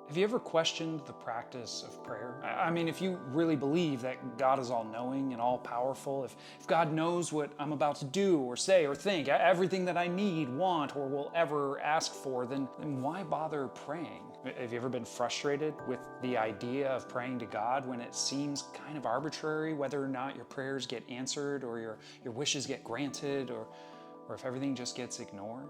Have you ever questioned the practice of prayer? I mean, if you really believe that God is all-knowing and all-powerful, if God knows what I'm about to do or say or think, everything that I need, want, or will ever ask for, then why bother praying? Have you ever been frustrated with the idea of praying to God when it seems kind of arbitrary whether or not your prayers get answered or your wishes get granted or if everything just gets ignored?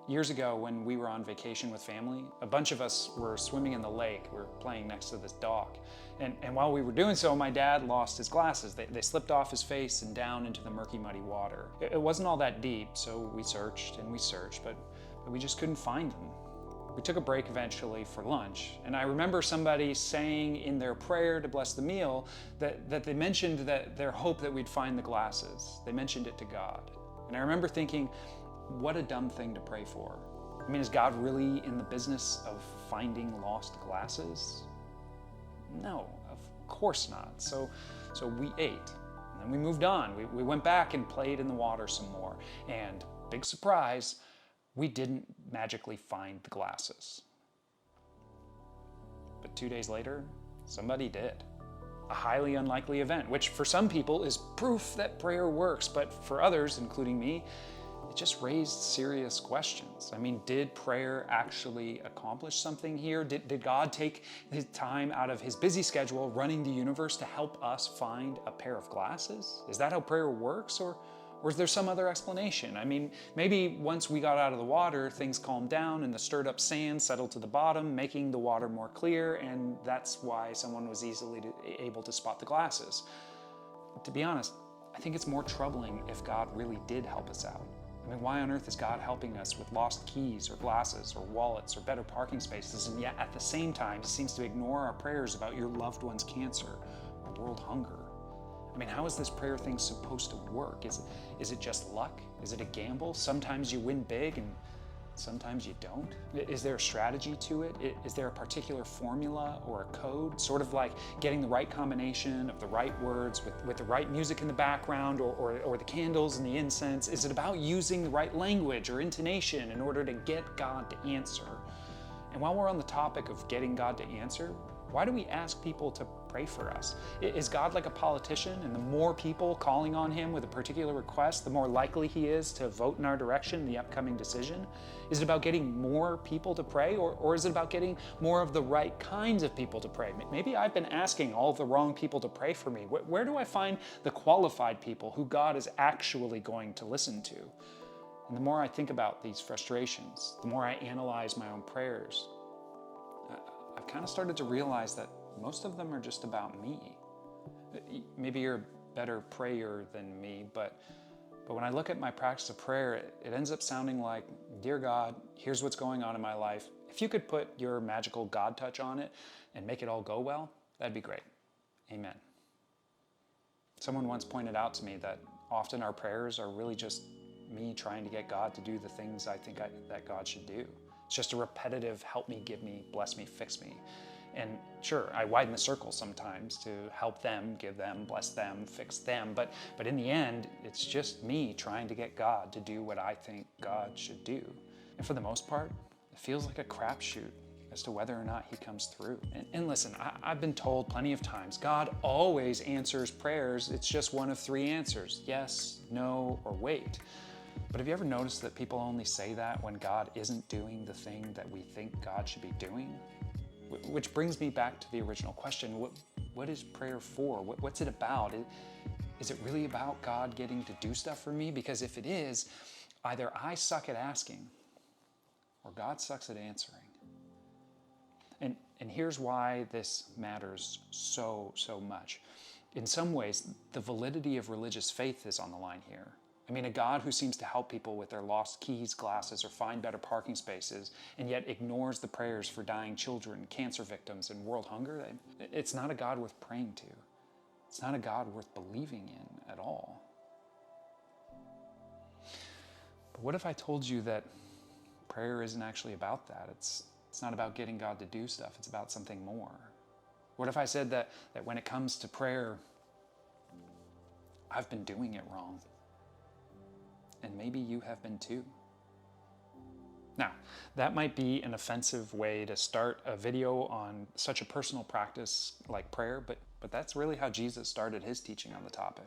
Years ago, when we were on vacation with family, a bunch of us were swimming in the lake. We were playing next to this dock. And while we were doing so, my dad lost his glasses. They slipped off his face and down into the murky, muddy water. It wasn't all that deep, so we searched and we searched, but we just couldn't find them. We took a break eventually for lunch, and I remember somebody saying in their prayer to bless the meal that they mentioned that their hope that we'd find the glasses. They mentioned it to God. And I remember thinking, what a dumb thing to pray for. I mean, is God really in the business of finding lost glasses? No, of course not. So we ate, and then we moved on. We went back and played in the water some more. And big surprise, we didn't magically find the glasses. But 2 days later, somebody did. A highly unlikely event, which for some people is proof that prayer works, but for others, including me, it just raised serious questions. I mean, did prayer actually accomplish something here? Did God take his time out of his busy schedule running the universe to help us find a pair of glasses? Is that how prayer works? Or is there some other explanation? I mean, maybe once we got out of the water, things calmed down and the stirred up sand settled to the bottom, making the water more clear, and that's why someone was easily able to spot the glasses. But to be honest, I think it's more troubling if God really did help us out. I mean, why on earth is God helping us with lost keys or glasses or wallets or better parking spaces, and yet at the same time he seems to ignore our prayers about your loved one's cancer or world hunger? I mean, how is this prayer thing supposed to work? Is it just luck? Is it a gamble? Sometimes you win big and sometimes you don't? Is there a strategy to it? Is there a particular formula or a code? Sort of like getting the right combination of the right words with the right music in the background or the candles and the incense? Is it about using the right language or intonation in order to get God to answer? And while we're on the topic of getting God to answer, why do we ask people to pray for us? Is God like a politician, and the more people calling on him with a particular request, the more likely he is to vote in our direction in the upcoming decision? Is it about getting more people to pray, or is it about getting more of the right kinds of people to pray? Maybe I've been asking all of the wrong people to pray for me. Where do I find the qualified people who God is actually going to listen to? And the more I think about these frustrations, the more I analyze my own prayers, I've kind of started to realize that most of them are just about me. Maybe you're a better prayer than me, but when I look at my practice of prayer, it ends up sounding like, dear God, here's what's going on in my life. If you could put your magical God touch on it and make it all go well, that'd be great. Amen. Someone once pointed out to me that often our prayers are really just me trying to get God to do the things I think that God should do. It's just a repetitive help me, give me, bless me, fix me. And sure, I widen the circle sometimes to help them, give them, bless them, fix them, but in the end, it's just me trying to get God to do what I think God should do. And for the most part, it feels like a crapshoot as to whether or not he comes through. And listen, I've been told plenty of times, God always answers prayers. It's just one of three answers: yes, no, or wait. But have you ever noticed that people only say that when God isn't doing the thing that we think God should be doing? Which brings me back to the original question, what is prayer for? What's it about? Is it really about God getting to do stuff for me? Because if it is, either I suck at asking or God sucks at answering. And here's why this matters so much. In some ways, the validity of religious faith is on the line here. I mean, a God who seems to help people with their lost keys, glasses, or find better parking spaces, and yet ignores the prayers for dying children, cancer victims, and world hunger, it's not a God worth praying to. It's not a God worth believing in at all. But what if I told you that prayer isn't actually about that? It's not about getting God to do stuff. It's about something more. What if I said that when it comes to prayer, I've been doing it wrong? And maybe you have been too. Now, that might be an offensive way to start a video on such a personal practice like prayer, but that's really how Jesus started his teaching on the topic.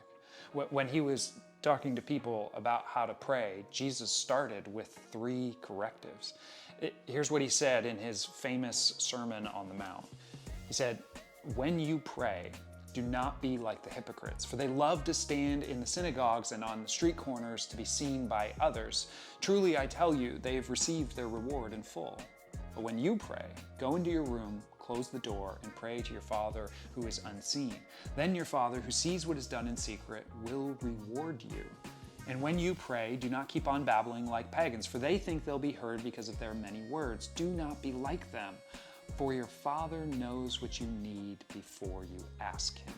When he was talking to people about how to pray, Jesus started with 3 correctives. Here's what he said in his famous Sermon on the Mount. He said, "When you pray, do not be like the hypocrites, for they love to stand in the synagogues and on the street corners to be seen by others. Truly, I tell you, they have received their reward in full. But when you pray, go into your room, close the door, and pray to your Father who is unseen. Then your Father who sees what is done in secret will reward you. And when you pray, do not keep on babbling like pagans, for they think they'll be heard because of their many words. Do not be like them, for your Father knows what you need before you ask him."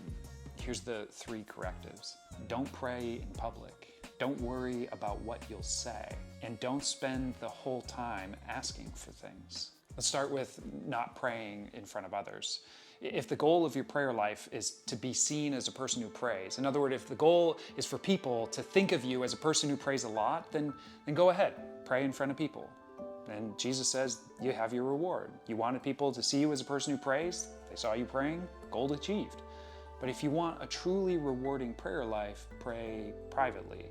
Here's the 3 correctives. Don't pray in public. Don't worry about what you'll say. And don't spend the whole time asking for things. Let's start with not praying in front of others. If the goal of your prayer life is to be seen as a person who prays, in other words, if the goal is for people to think of you as a person who prays a lot, then go ahead, pray in front of people. And Jesus says you have your reward. You wanted people to see you as a person who prays, they saw you praying, goal achieved. But if you want a truly rewarding prayer life, pray privately.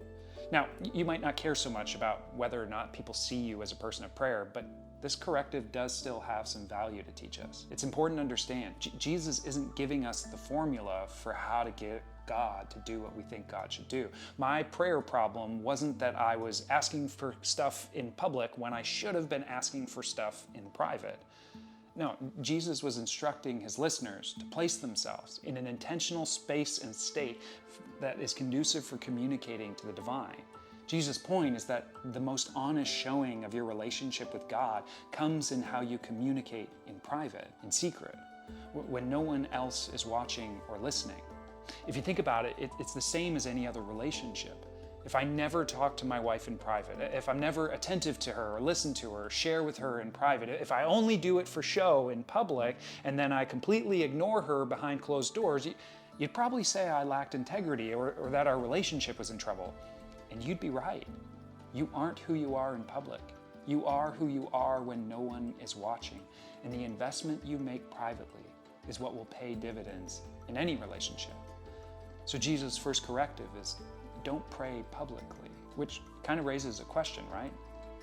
Now, you might not care so much about whether or not people see you as a person of prayer, but this corrective does still have some value to teach us. It's important to understand, Jesus isn't giving us the formula for how to get God to do what we think God should do. My prayer problem wasn't that I was asking for stuff in public when I should have been asking for stuff in private. No, Jesus was instructing his listeners to place themselves in an intentional space and state that is conducive for communicating to the divine. Jesus' point is that the most honest showing of your relationship with God comes in how you communicate in private, in secret, when no one else is watching or listening. If you think about it, it's the same as any other relationship. If I never talk to my wife in private, if I'm never attentive to her or listen to her or share with her in private, if I only do it for show in public and then I completely ignore her behind closed doors, you'd probably say I lacked integrity or that our relationship was in trouble. And you'd be right. You aren't who you are in public. You are who you are when no one is watching. And the investment you make privately is what will pay dividends in any relationship. So Jesus' first corrective is don't pray publicly, which kind of raises a question, right?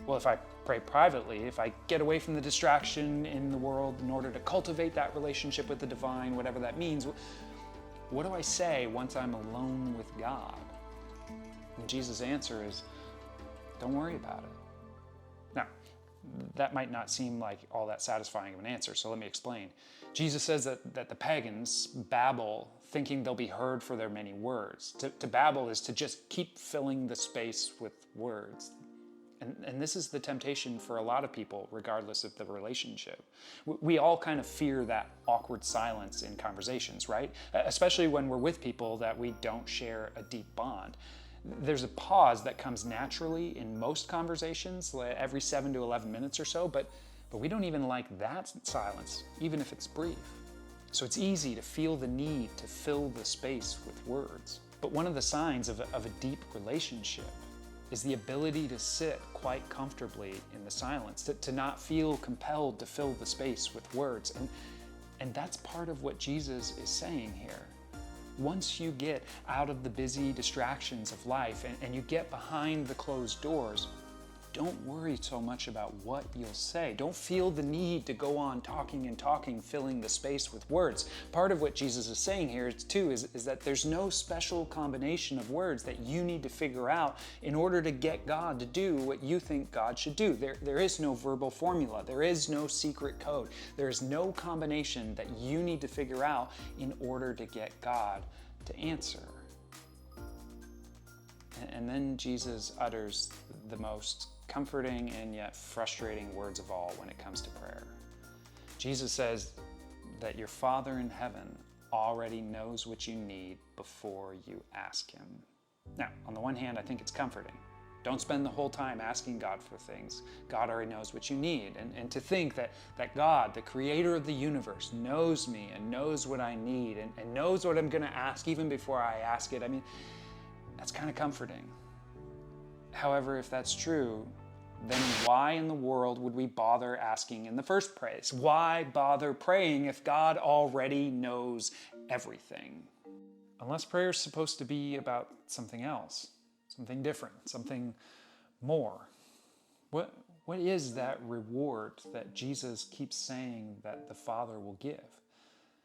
Well, if I pray privately, if I get away from the distraction in the world in order to cultivate that relationship with the divine, whatever that means, what do I say once I'm alone with God? And Jesus' answer is, don't worry about it. Now, that might not seem like all that satisfying of an answer, so let me explain. Jesus says that the pagans babble thinking they'll be heard for their many words. To babble is to just keep filling the space with words. And this is the temptation for a lot of people, regardless of the relationship. We all kind of fear that awkward silence in conversations, right? Especially when we're with people that we don't share a deep bond. There's a pause that comes naturally in most conversations, every 7 to 11 minutes or so, but we don't even like that silence, even if it's brief. So it's easy to feel the need to fill the space with words. But one of the signs of a deep relationship is the ability to sit quite comfortably in the silence, to not feel compelled to fill the space with words. And that's part of what Jesus is saying here. Once you get out of the busy distractions of life and you get behind the closed doors, don't worry so much about what you'll say. Don't feel the need to go on talking and talking, filling the space with words. Part of what Jesus is saying here too is that there's no special combination of words that you need to figure out in order to get God to do what you think God should do. There is no verbal formula. There is no secret code. There is no combination that you need to figure out in order to get God to answer. And then Jesus utters the most comforting and yet frustrating words of all when it comes to prayer. Jesus says that your Father in heaven already knows what you need before you ask him. Now, on the one hand, I think it's comforting. Don't spend the whole time asking God for things. God already knows what you need. And to think that God, the creator of the universe, knows me and knows what I need and knows what I'm going to ask even before I ask it, I mean, that's kind of comforting. However, if that's true, then why in the world would we bother asking in the first place? Why bother praying if God already knows everything? Unless prayer is supposed to be about something else, something different, something more. What is that reward that Jesus keeps saying that the Father will give?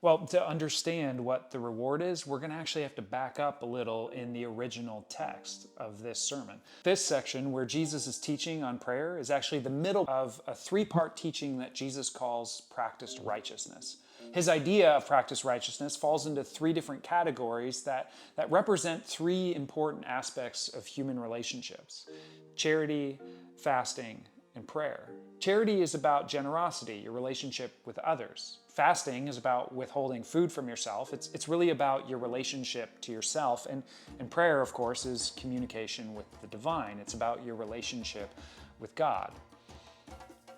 Well, to understand what the reward is, we're going to actually have to back up a little in the original text of this sermon. This section where Jesus is teaching on prayer is actually the middle of a three-part teaching that Jesus calls practiced righteousness. His idea of practiced righteousness falls into three different categories that represent three important aspects of human relationships: charity, fasting, and prayer. Charity is about generosity, your relationship with others. Fasting is about withholding food from yourself. It's really about your relationship to yourself. And prayer, of course, is communication with the divine. It's about your relationship with God.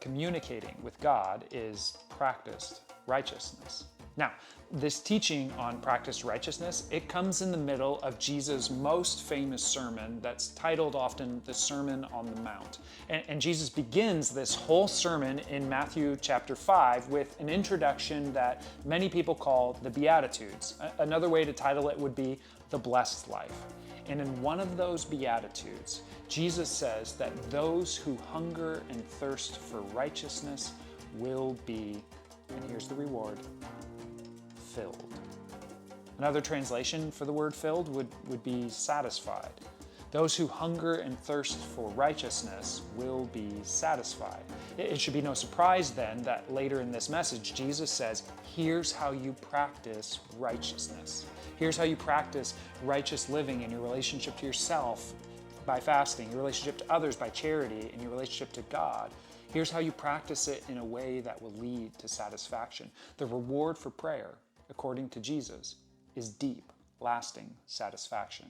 Communicating with God is practiced righteousness. Now, this teaching on practiced righteousness, it comes in the middle of Jesus' most famous sermon that's titled often the Sermon on the Mount. And Jesus begins this whole sermon in Matthew chapter 5 with an introduction that many people call the Beatitudes. Another way to title it would be the blessed life. And in one of those Beatitudes, Jesus says that those who hunger and thirst for righteousness will be, and here's the reward, filled. Another translation for the word filled would be satisfied. Those who hunger and thirst for righteousness will be satisfied. It should be no surprise then that later in this message, Jesus says, here's how you practice righteousness. Here's how you practice righteous living in your relationship to yourself by fasting, your relationship to others by charity, and your relationship to God. Here's how you practice it in a way that will lead to satisfaction. The reward for prayer, according to Jesus, is deep, lasting satisfaction.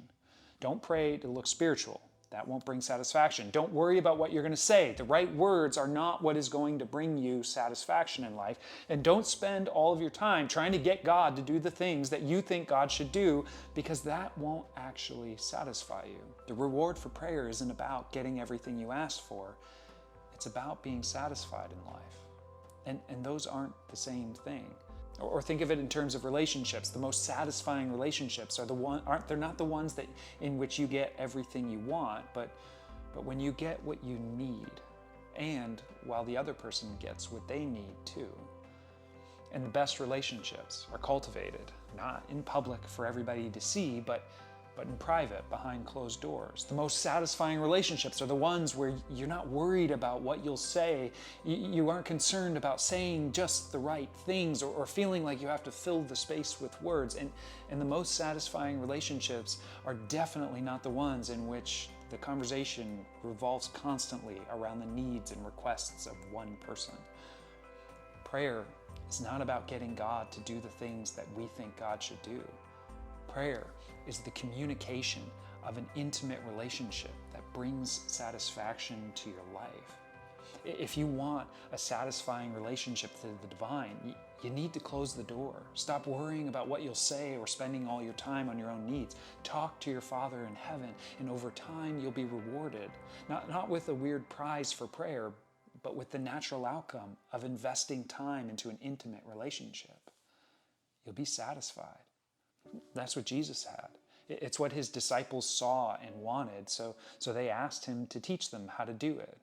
Don't pray to look spiritual. That won't bring satisfaction. Don't worry about what you're going to say. The right words are not what is going to bring you satisfaction in life. And don't spend all of your time trying to get God to do the things that you think God should do, because that won't actually satisfy you. The reward for prayer isn't about getting everything you asked for. It's about being satisfied in life. And those aren't the same thing. Or think of it in terms of relationships. The most satisfying relationships are they're not the ones that in which you get everything you want, but when you get what you need, and while the other person gets what they need too. And the best relationships are cultivated, not in public for everybody to see, but in private, behind closed doors. The most satisfying relationships are the ones where you're not worried about what you'll say. You aren't concerned about saying just the right things or feeling like you have to fill the space with words. And the most satisfying relationships are definitely not the ones in which the conversation revolves constantly around the needs and requests of one person. Prayer is not about getting God to do the things that we think God should do. Prayer is the communication of an intimate relationship that brings satisfaction to your life. If you want a satisfying relationship to the divine, you need to close the door. Stop worrying about what you'll say or spending all your time on your own needs. Talk to your Father in heaven, and over time you'll be rewarded, not with a weird prize for prayer, but with the natural outcome of investing time into an intimate relationship. You'll be satisfied. That's what Jesus had. It's what his disciples saw and wanted, so they asked him to teach them how to do it.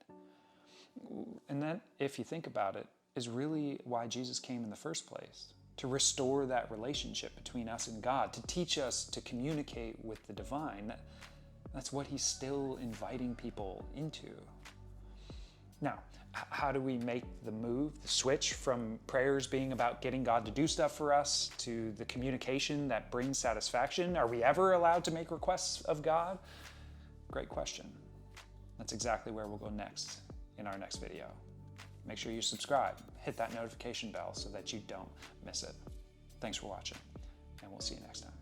And that, if you think about it, is really why Jesus came in the first place, to restore that relationship between us and God, to teach us to communicate with the divine. That's what he's still inviting people into. Now, how do we make the move, the switch from prayers being about getting God to do stuff for us to the communication that brings satisfaction? Are we ever allowed to make requests of God? Great question. That's exactly where we'll go next in our next video. Make sure you subscribe, hit that notification bell so that you don't miss it. Thanks for watching, and we'll see you next time.